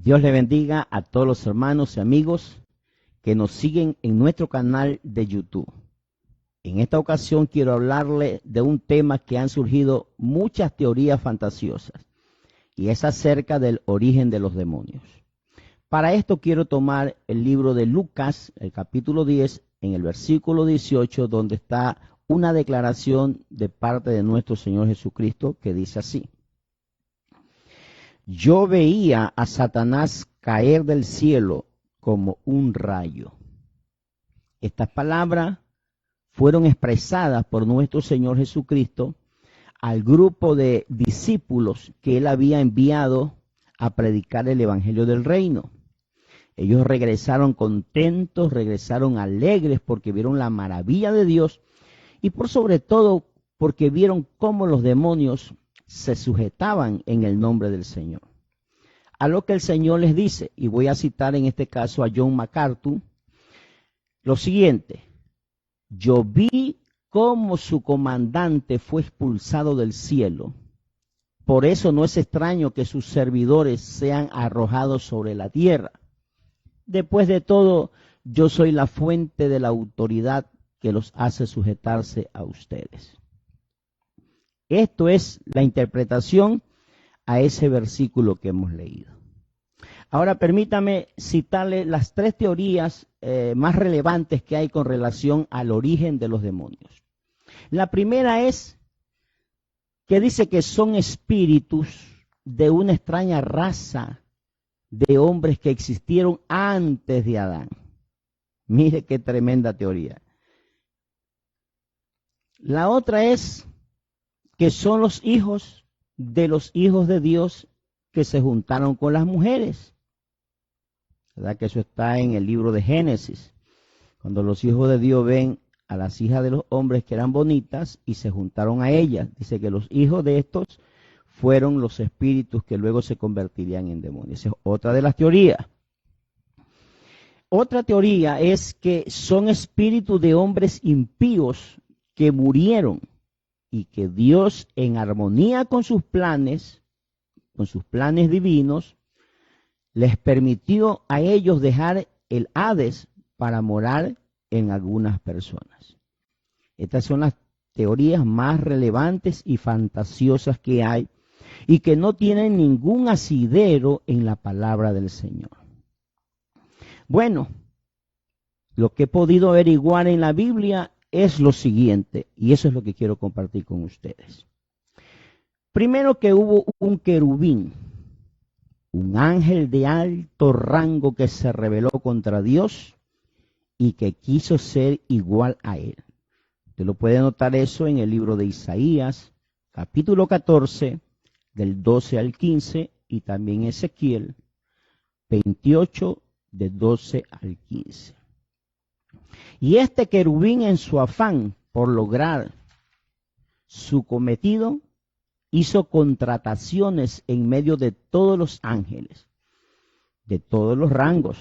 Dios le bendiga a todos los hermanos y amigos que nos siguen en nuestro canal de YouTube. En esta ocasión quiero hablarle de un tema que han surgido muchas teorías fantasiosas y es acerca del origen de los demonios. Para esto quiero tomar el libro de Lucas, el capítulo 10, en el versículo 18, donde está una declaración de parte de nuestro Señor Jesucristo que dice así: yo veía a Satanás caer del cielo como un rayo. Estas palabras fueron expresadas por nuestro Señor Jesucristo al grupo de discípulos que Él había enviado a predicar el Evangelio del Reino. Ellos regresaron contentos, regresaron alegres porque vieron la maravilla de Dios y por sobre todo porque vieron cómo los demonios se sujetaban en el nombre del Señor. A lo que el Señor les dice, y voy a citar en este caso a John MacArthur, lo siguiente: yo vi cómo su comandante fue expulsado del cielo. Por eso no es extraño que sus servidores sean arrojados sobre la tierra. Después de todo, yo soy la fuente de la autoridad que los hace sujetarse a ustedes. Esto es la interpretación a ese versículo que hemos leído. Ahora permítame citarle las tres teorías más relevantes que hay con relación al origen de los demonios. La primera es que dice que son espíritus de una extraña raza de hombres que existieron antes de Adán. Mire qué tremenda teoría. La otra es que son los hijos de Dios que se juntaron con las mujeres. ¿Verdad que eso está en el libro de Génesis? Cuando los hijos de Dios ven a las hijas de los hombres que eran bonitas y se juntaron a ellas. Dice que los hijos de estos fueron los espíritus que luego se convertirían en demonios. Esa es otra de las teorías. Otra teoría es que son espíritus de hombres impíos que murieron y que Dios, en armonía con sus planes divinos, les permitió a ellos dejar el Hades para morar en algunas personas. Estas son las teorías más relevantes y fantasiosas que hay y que no tienen ningún asidero en la palabra del Señor. Bueno, lo que he podido averiguar en la Biblia es lo siguiente, y eso es lo que quiero compartir con ustedes. Primero, que hubo un querubín, un ángel de alto rango que se rebeló contra Dios y que quiso ser igual a él. Usted lo puede notar eso en el libro de Isaías, capítulo 14, del 12 al 15, y también Ezequiel 28, de 12 al 15. Y este querubín, en su afán por lograr su cometido, hizo contrataciones en medio de todos los ángeles, de todos los rangos.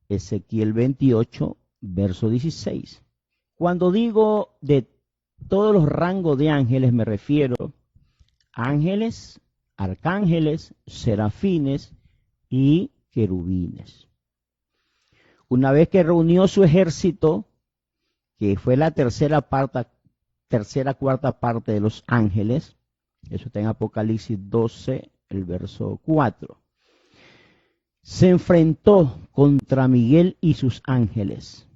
Ezequiel 28, verso 16. Cuando digo de todos los rangos de ángeles, me refiero a ángeles, arcángeles, serafines y querubines. Una vez que reunió su ejército, que fue la tercera cuarta parte de los ángeles, eso está en Apocalipsis 12, el verso 4, se enfrentó contra Miguel y sus ángeles,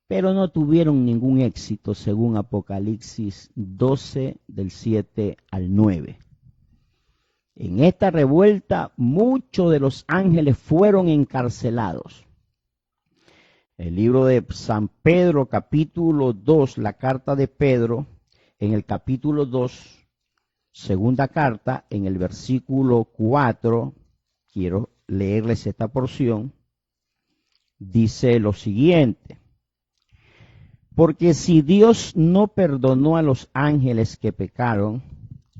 pero no tuvieron ningún éxito, según Apocalipsis 12, del 7 al 9. En esta revuelta, muchos de los ángeles fueron encarcelados. El libro de San Pedro, capítulo 2, la carta de Pedro, en el capítulo 2, segunda carta, en el versículo 4, quiero leerles esta porción, dice lo siguiente: porque si Dios no perdonó a los ángeles que pecaron,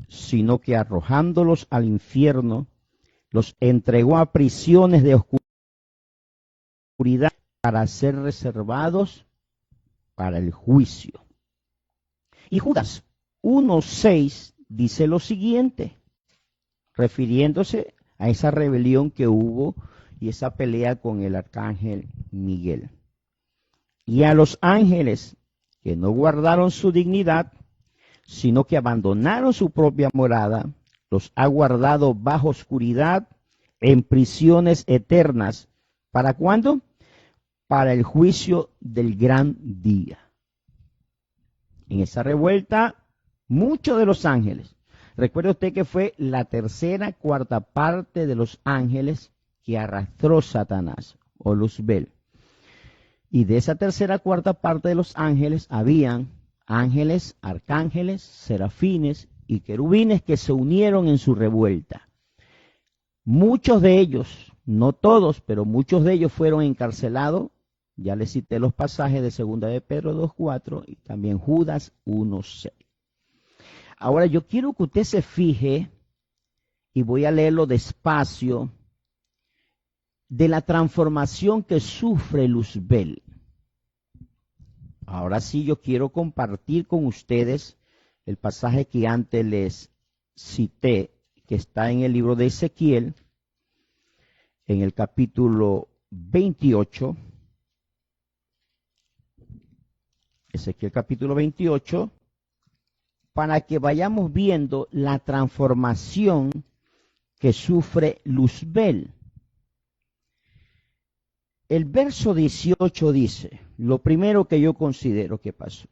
sino que arrojándolos al infierno, los entregó a prisiones de oscuridad para ser reservados para el juicio. Y Judas 1:6 dice lo siguiente, refiriéndose a esa rebelión que hubo y esa pelea con el arcángel Miguel. Y a los ángeles que no guardaron su dignidad, sino que abandonaron su propia morada, los ha guardado bajo oscuridad en prisiones eternas. ¿Para cuándo? Para el juicio del gran día. En esa revuelta, muchos de los ángeles, recuerde usted que fue la tercera cuarta parte de los ángeles que arrastró Satanás o Luzbel. Y de esa tercera cuarta parte de los ángeles habían ángeles, arcángeles, serafines y querubines que se unieron en su revuelta. Muchos de ellos, no todos, pero muchos de ellos fueron encarcelados. Ya les cité los pasajes de 2 de Pedro 2:4 y también Judas 1:6. Ahora yo quiero que usted se fije, y voy a leerlo despacio, de la transformación que sufre Luzbel. Ahora sí yo quiero compartir con ustedes el pasaje que antes les cité, que está en el libro de Ezequiel, en el capítulo 28. Ezequiel capítulo 28, para que vayamos viendo la transformación que sufre Luzbel. El verso 18 dice, lo primero que yo considero que pasó.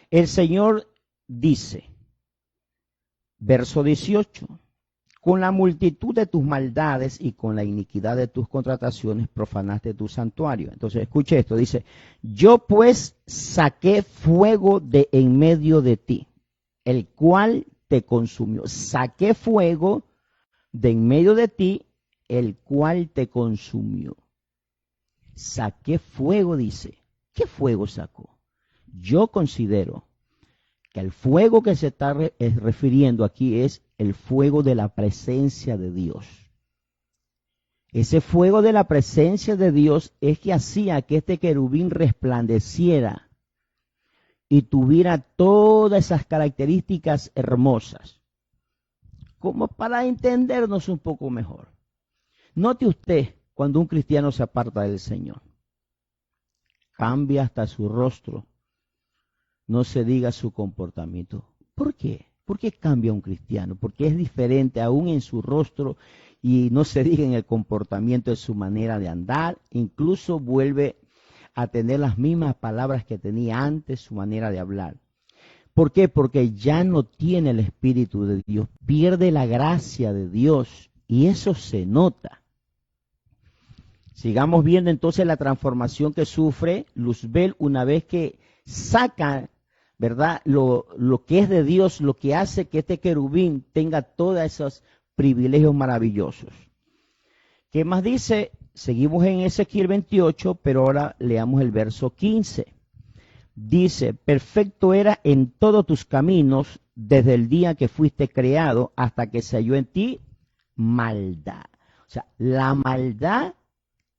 El Señor dice, verso 18, con la multitud de tus maldades y con la iniquidad de tus contrataciones profanaste tu santuario. Entonces, escuche esto, dice, yo pues saqué fuego de en medio de ti, el cual te consumió. Saqué fuego de en medio de ti, el cual te consumió. Saqué fuego, dice. ¿Qué fuego sacó? Yo considero que el fuego que se está refiriendo aquí es el fuego de la presencia de Dios. Ese fuego de la presencia de Dios es que hacía que este querubín resplandeciera y tuviera todas esas características hermosas, como para entendernos un poco mejor. Note usted cuando un cristiano se aparta del Señor, cambia hasta su rostro, no se diga su comportamiento. ¿Por qué? ¿Por qué cambia un cristiano? Porque es diferente aún en su rostro y no se diga en el comportamiento de su manera de andar, incluso vuelve a tener las mismas palabras que tenía antes, su manera de hablar. ¿Por qué? Porque ya no tiene el Espíritu de Dios, pierde la gracia de Dios y eso se nota. Sigamos viendo entonces la transformación que sufre Luzbel una vez que saca, ¿verdad?, lo que es de Dios, lo que hace que este querubín tenga todos esos privilegios maravillosos. ¿Qué más dice? Seguimos en Ezequiel 28, pero ahora leamos el verso 15. Dice, perfecto era en todos tus caminos desde el día que fuiste creado hasta que se halló en ti maldad. O sea, la maldad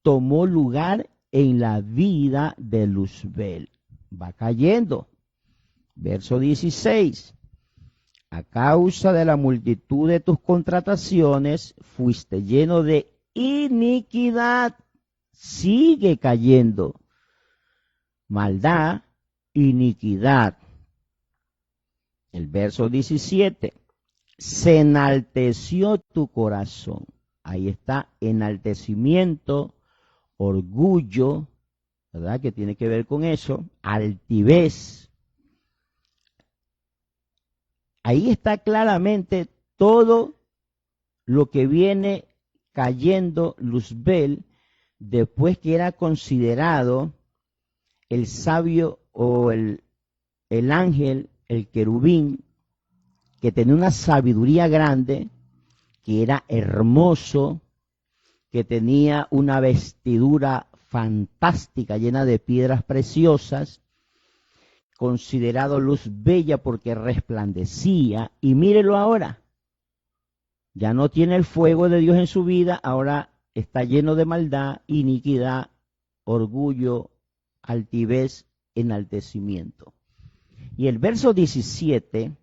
tomó lugar en la vida de Luzbel. Va cayendo. Verso 16. A causa de la multitud de tus contrataciones, fuiste lleno de iniquidad. Sigue cayendo. Maldad, iniquidad. El verso 17. Se enalteció tu corazón. Ahí está, enaltecimiento, orgullo, ¿verdad? Que tiene que ver con eso, altivez. Ahí está claramente todo lo que viene cayendo Luzbel después que era considerado el sabio o el ángel, el querubín, que tenía una sabiduría grande, que era hermoso, que tenía una vestidura fantástica llena de piedras preciosas, considerado luz bella porque resplandecía, y mírelo ahora, ya no tiene el fuego de Dios en su vida, ahora está lleno de maldad, iniquidad, orgullo, altivez, enaltecimiento. Y el verso 17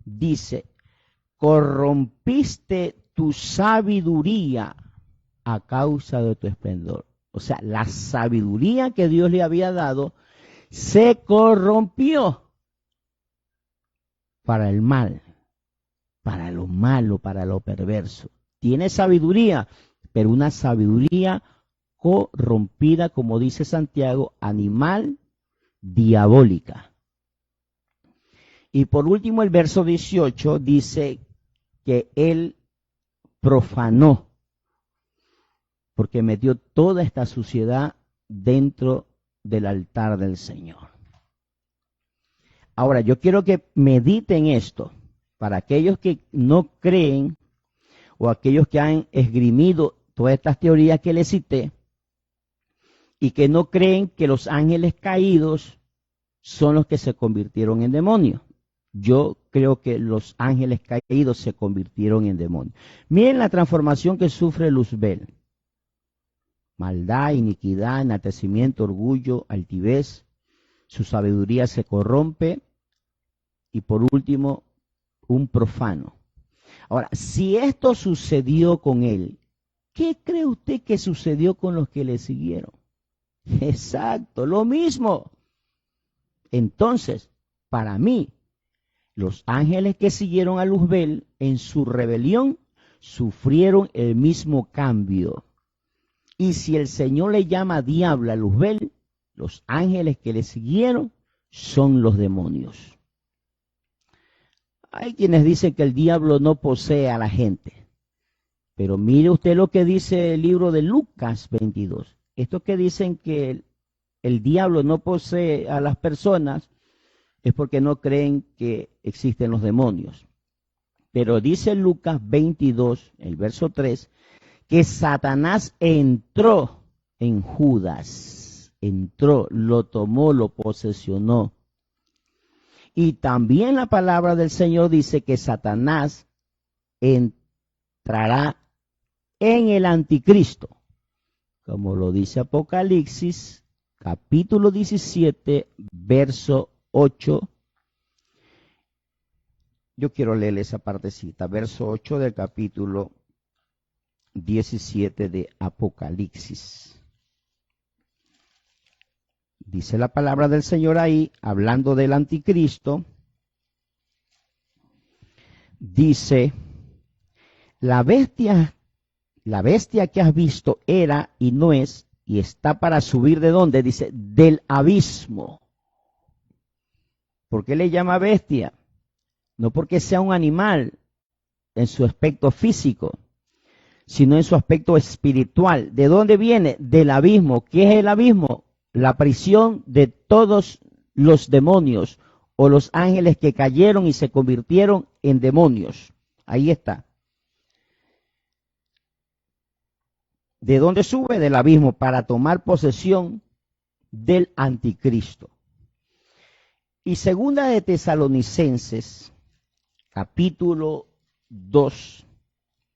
dice, corrompiste tu sabiduría a causa de tu esplendor. O sea, la sabiduría que Dios le había dado se corrompió para el mal, para lo malo, para lo perverso. Tiene sabiduría, pero una sabiduría corrompida, como dice Santiago, animal, diabólica. Y por último, el verso 18 dice que él profanó, porque metió toda esta suciedad dentro del altar del Señor. Ahora, yo quiero que mediten esto, para aquellos que no creen o aquellos que han esgrimido todas estas teorías que les cité y que no creen que los ángeles caídos son los que se convirtieron en demonios. Yo creo que los ángeles caídos se convirtieron en demonios. Miren la transformación que sufre Luzbel. Maldad, iniquidad, enaltecimiento, orgullo, altivez. Su sabiduría se corrompe. Y por último, un profano. Ahora, si esto sucedió con él, ¿qué cree usted que sucedió con los que le siguieron? Exacto, lo mismo. Entonces, para mí, los ángeles que siguieron a Luzbel en su rebelión sufrieron el mismo cambio. Y si el Señor le llama diablo a Luzbel, los ángeles que le siguieron son los demonios. Hay quienes dicen que el diablo no posee a la gente. Pero mire usted lo que dice el libro de Lucas 22. Estos que dicen que el diablo no posee a las personas es porque no creen que existen los demonios. Pero dice Lucas 22, el verso 3, que Satanás entró en Judas. Entró, lo tomó, lo posesionó. Y también la palabra del Señor dice que Satanás entrará en el anticristo, como lo dice Apocalipsis, capítulo 17, verso 8. Yo quiero leer esa partecita, verso 8 del capítulo 17 de Apocalipsis. Dice la palabra del Señor ahí, hablando del anticristo, dice, la bestia que has visto era y no es, y está para subir ¿de dónde? Dice, del abismo. ¿Por qué le llama bestia? No porque sea un animal en su aspecto físico, sino en su aspecto espiritual. ¿De dónde viene? Del abismo. ¿Qué es el abismo? La prisión de todos los demonios o los ángeles que cayeron y se convirtieron en demonios. Ahí está. ¿De dónde sube? Del abismo, para tomar posesión del anticristo. Y segunda de Tesalonicenses, capítulo 2,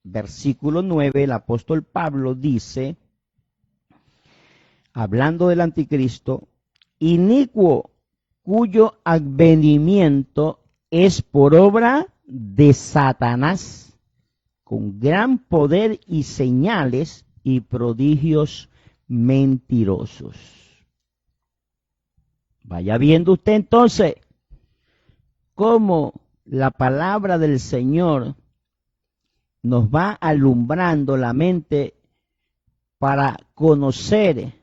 versículo 9, el apóstol Pablo dice, hablando del anticristo, inicuo cuyo advenimiento es por obra de Satanás, con gran poder y señales y prodigios mentirosos. Vaya viendo usted entonces cómo la palabra del Señor nos va alumbrando la mente para conocer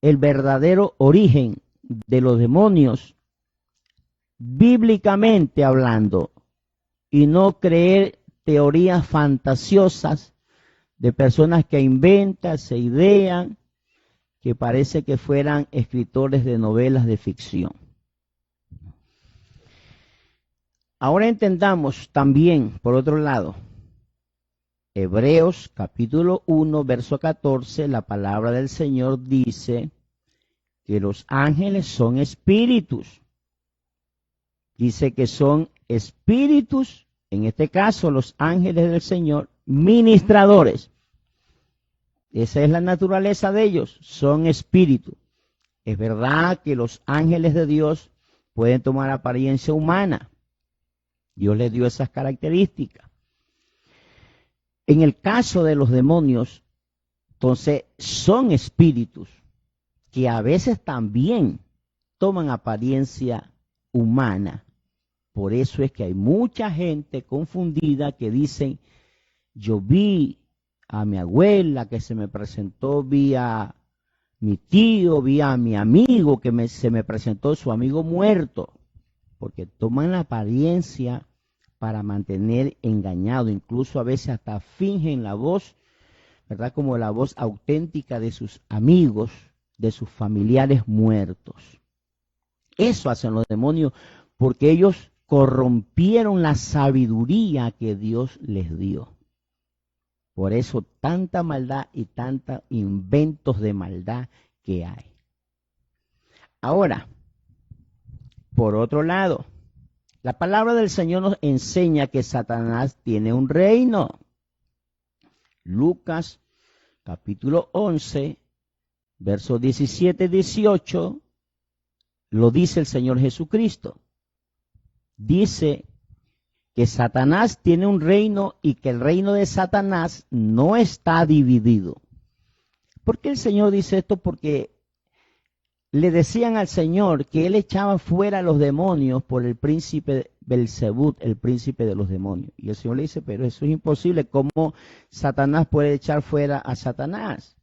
el verdadero origen de los demonios, bíblicamente hablando, y no creer teorías fantasiosas de personas que inventan, se idean, que parece que fueran escritores de novelas de ficción. Ahora entendamos también, por otro lado, Hebreos capítulo 1, verso 14, la palabra del Señor dice que los ángeles son espíritus. Dice que son espíritus, en este caso los ángeles del Señor, ministradores. Esa es la naturaleza de ellos, son espíritus. Es verdad que los ángeles de Dios pueden tomar apariencia humana, Dios le dio esas características. En el caso de los demonios, entonces son espíritus que a veces también toman apariencia humana. Por eso es que hay mucha gente confundida que dicen, yo vi a mi abuela que se me presentó, vi a mi tío, vi a mi amigo que se me presentó su amigo muerto, porque toman la apariencia para mantener engañado, incluso a veces hasta fingen la voz, ¿verdad? Como la voz auténtica de sus amigos, de sus familiares muertos. Eso hacen los demonios porque ellos corrompieron la sabiduría que Dios les dio. Por eso tanta maldad y tantos inventos de maldad que hay. Ahora, por otro lado, la palabra del Señor nos enseña que Satanás tiene un reino. Lucas capítulo 11, versos 17 y 18, lo dice el Señor Jesucristo. Dice que Satanás tiene un reino y que el reino de Satanás no está dividido. ¿Por qué el Señor dice esto? Porque le decían al Señor que él echaba fuera a los demonios por el príncipe Belzebú, el príncipe de los demonios. Y el Señor le dice, pero eso es imposible. ¿Cómo Satanás puede echar fuera a Satanás?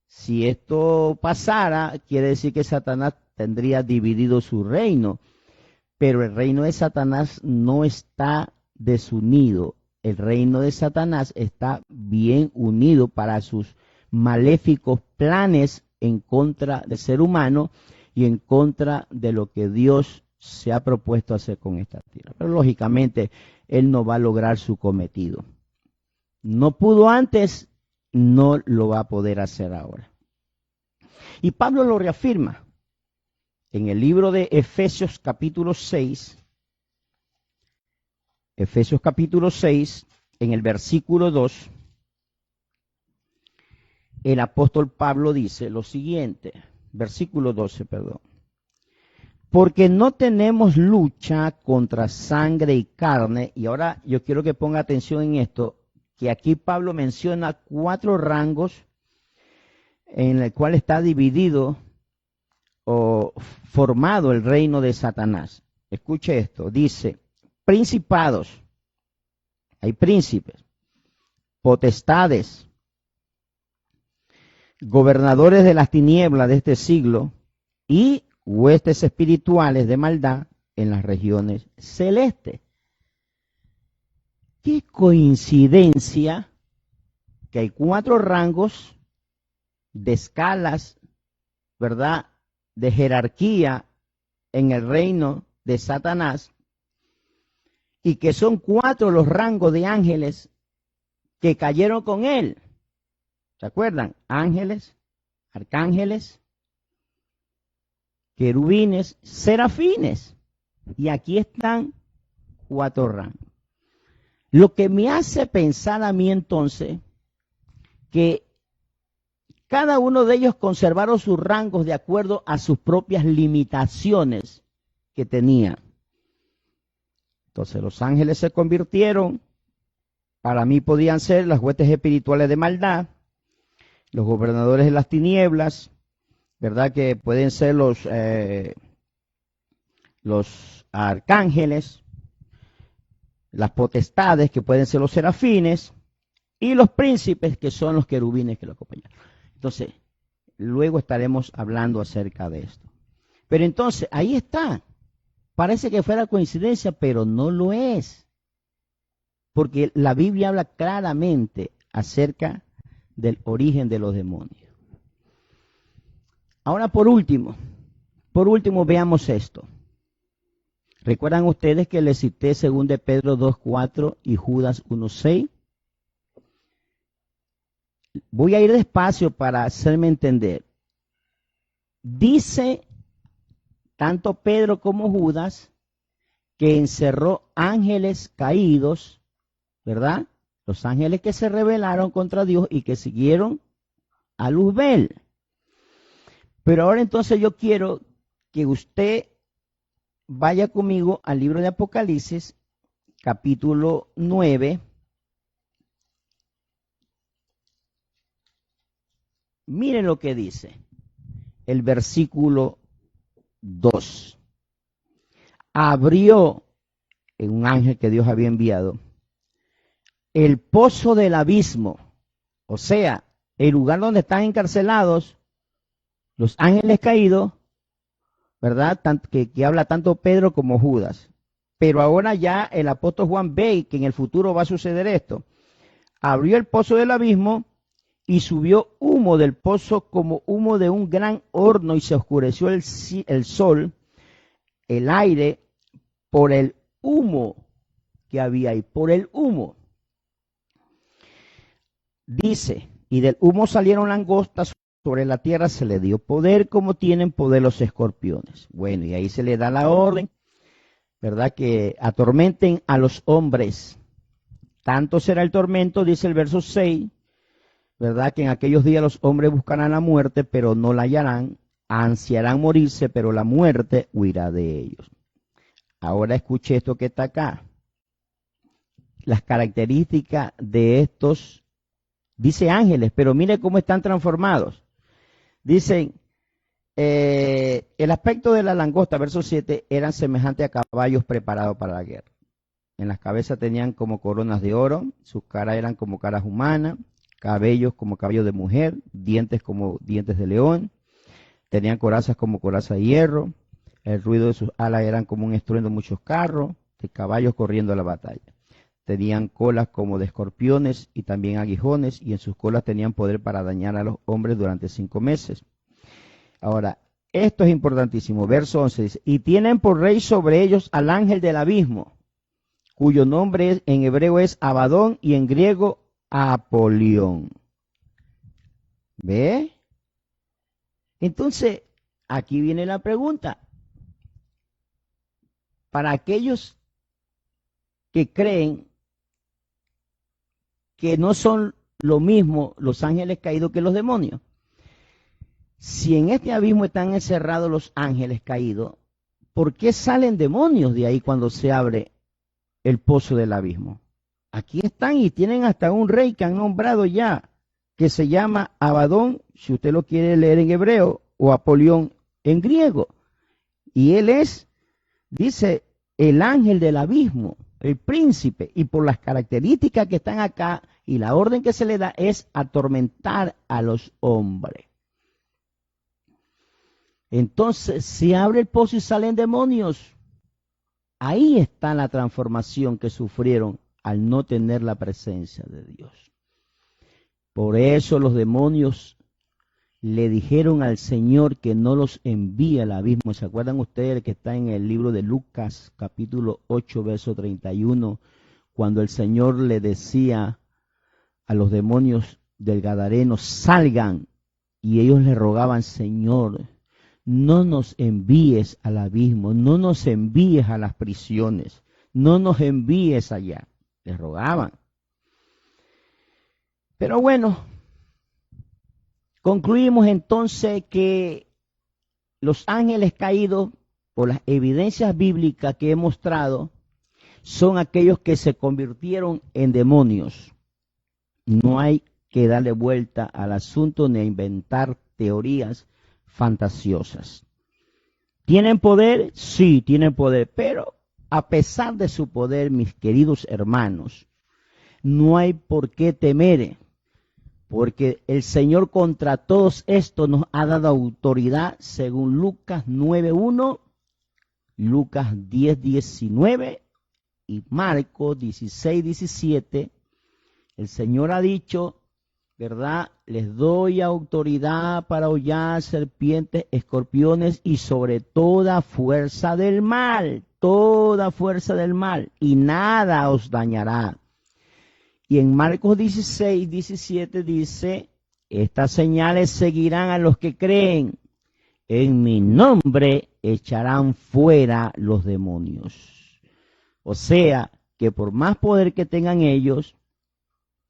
Si esto pasara, quiere decir que Satanás tendría dividido su reino. Pero el reino de Satanás no está desunido. El reino de Satanás está bien unido para sus maléficos planes en contra del ser humano y en contra de lo que Dios se ha propuesto hacer con esta tierra. Pero lógicamente él no va a lograr su cometido. No pudo antes, no lo va a poder hacer ahora. Y Pablo lo reafirma. En el libro de Efesios capítulo 6, en el versículo 2, el apóstol Pablo dice lo siguiente, versículo 12, perdón. Porque no tenemos lucha contra sangre y carne, y ahora yo quiero que ponga atención en esto, que aquí Pablo menciona 4 rangos en el cual está dividido o formado el reino de Satanás. Escuche esto, dice, principados, hay príncipes, potestades, gobernadores de las tinieblas de este siglo y huestes espirituales de maldad en las regiones celestes. Qué coincidencia que hay 4 rangos de escalas, ¿verdad?, de jerarquía en el reino de Satanás, y que son 4 los rangos de ángeles que cayeron con él. ¿Se acuerdan? Ángeles, arcángeles, querubines, serafines. Y aquí están 4 rangos. Lo que me hace pensar a mí entonces que cada uno de ellos conservaron sus rangos de acuerdo a sus propias limitaciones que tenían. Entonces los ángeles se convirtieron, para mí podían ser las huestes espirituales de maldad, los gobernadores de las tinieblas, ¿verdad? Que pueden ser los arcángeles, las potestades, que pueden ser los serafines, y los príncipes, que son los querubines que lo acompañan. Entonces, luego estaremos hablando acerca de esto. Pero entonces, ahí está. Parece que fuera coincidencia, pero no lo es. Porque la Biblia habla claramente acerca del origen de los demonios. Ahora, por último, veamos esto. ¿Recuerdan ustedes que les cité 2 de Pedro 2:4 y Judas 1:6? Voy a ir despacio para hacerme entender. Dice tanto Pedro como Judas que encerró ángeles caídos, ¿verdad? Los ángeles que se rebelaron contra Dios y que siguieron a Luzbel. Pero ahora entonces yo quiero que usted vaya conmigo al libro de Apocalipsis, capítulo 9, miren lo que dice el versículo 2. Abrió un ángel que Dios había enviado el pozo del abismo, o sea, el lugar donde están encarcelados los ángeles caídos, ¿verdad? Que habla tanto Pedro como Judas. Pero ahora ya el apóstol Juan ve que en el futuro va a suceder esto. Abrió el pozo del abismo y subió humo del pozo como humo de un gran horno y se oscureció el sol, el aire, por el humo que había ahí, por el humo. Dice, y del humo salieron langostas, sobre la tierra se le dio poder como tienen poder los escorpiones. Bueno, y ahí se le da la orden, ¿verdad? Que atormenten a los hombres. Tanto será el tormento, dice el verso 6, ¿verdad? Que en aquellos días los hombres buscarán la muerte, pero no la hallarán, ansiarán morirse, pero la muerte huirá de ellos. Ahora escuche esto que está acá. Las características de estos, dice ángeles, pero mire cómo están transformados. Dicen, el aspecto de la langosta, verso 7, eran semejantes a caballos preparados para la guerra. En las cabezas tenían como coronas de oro, sus caras eran como caras humanas, cabellos como cabellos de mujer, dientes como dientes de león, tenían corazas como coraza de hierro, el ruido de sus alas eran como un estruendo de muchos carros, de caballos corriendo a la batalla. Tenían colas como de escorpiones y también aguijones, y en sus colas tenían poder para dañar a los hombres durante 5 meses. Ahora, esto es importantísimo. Verso 11 dice, y tienen por rey sobre ellos al ángel del abismo, cuyo nombre en hebreo es Abadón y en griego Apolión. ¿Ve? Entonces, aquí viene la pregunta. Para aquellos que creen que no son lo mismo los ángeles caídos que los demonios, si en este abismo están encerrados los ángeles caídos, ¿por qué salen demonios de ahí cuando se abre el pozo del abismo? Aquí están y tienen hasta un rey que han nombrado ya, que se llama Abadón, si usted lo quiere leer en hebreo, o Apolión en griego. Y él es, dice, el ángel del abismo, el príncipe, y por las características que están acá, y la orden que se le da es atormentar a los hombres. Entonces, se abre el pozo y salen demonios. Ahí está la transformación que sufrieron al no tener la presencia de Dios. Por eso los demonios le dijeron al Señor que no los envíe al abismo. ¿Se acuerdan ustedes que está en el libro de Lucas, capítulo 8, verso 31, cuando el Señor le decía a los demonios del Gadareno, salgan, y ellos le rogaban, Señor, no nos envíes al abismo, no nos envíes a las prisiones, no nos envíes allá. Les rogaban. Pero bueno, concluimos entonces que los ángeles caídos, por las evidencias bíblicas que he mostrado, son aquellos que se convirtieron en demonios. No hay que darle vuelta al asunto ni a inventar teorías fantasiosas. ¿Tienen poder? Sí, tienen poder, pero a pesar de su poder, mis queridos hermanos, no hay por qué temer, porque el Señor contra todos estos nos ha dado autoridad según Lucas 9:1, Lucas 10:19 y Marcos 16:17. El Señor ha dicho, ¿verdad? Les doy autoridad para hollar serpientes, escorpiones y sobre toda fuerza del mal, y nada os dañará. Y en Marcos 16:17 dice, estas señales seguirán a los que creen, en mi nombre echarán fuera los demonios. O sea, que por más poder que tengan ellos,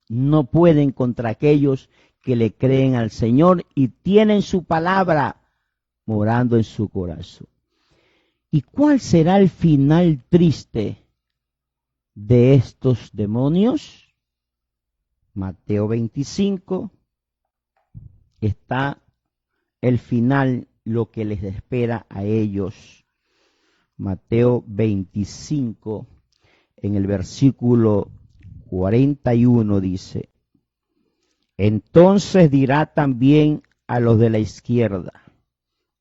no pueden contra aquellos que le creen al Señor y tienen su palabra morando en su corazón. ¿Y cuál será el final triste de estos demonios? Mateo 25 está el final, lo que les espera a ellos. Mateo 25, en el versículo 41 dice: entonces dirá también a los de la izquierda: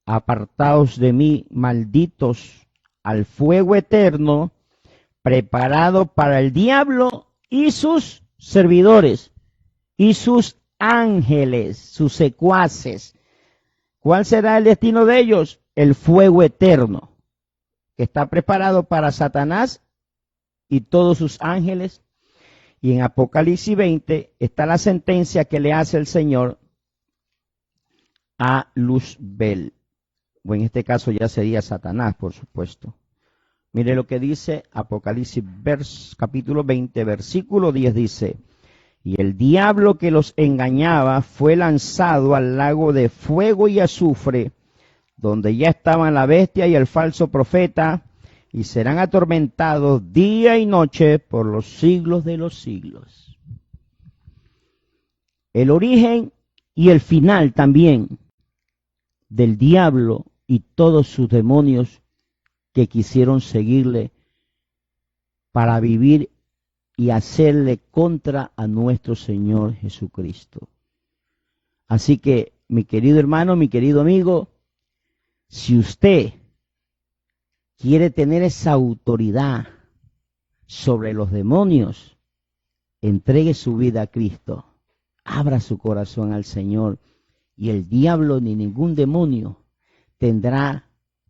apartaos de mí, malditos, al fuego eterno, preparado para el diablo y sus servidores, y sus ángeles, sus secuaces. ¿Cuál será el destino de ellos? El fuego eterno, que está preparado para Satanás y todos sus ángeles. Y en Apocalipsis 20 está la sentencia que le hace el Señor a Luzbel, o en este caso ya sería Satanás, por supuesto. Mire lo que dice Apocalipsis capítulo 20, versículo 10 dice: y el diablo que los engañaba fue lanzado al lago de fuego y azufre, donde ya estaban la bestia y el falso profeta, y serán atormentados día y noche por los siglos de los siglos. El origen y el final también del diablo y todos sus demonios que quisieron seguirle para vivir y hacerle contra a nuestro Señor Jesucristo. Así que, mi querido hermano, mi querido amigo, si usted quiere tener esa autoridad sobre los demonios, entregue su vida a Cristo, abra su corazón al Señor, y el diablo ni ningún demonio tendrá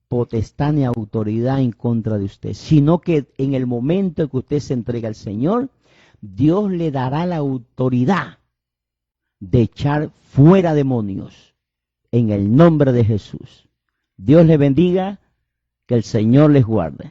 potestad ni autoridad en contra de usted, sino que en el momento que usted se entrega al Señor, Dios le dará la autoridad de echar fuera demonios en el nombre de Jesús. Dios les bendiga, que el Señor les guarde.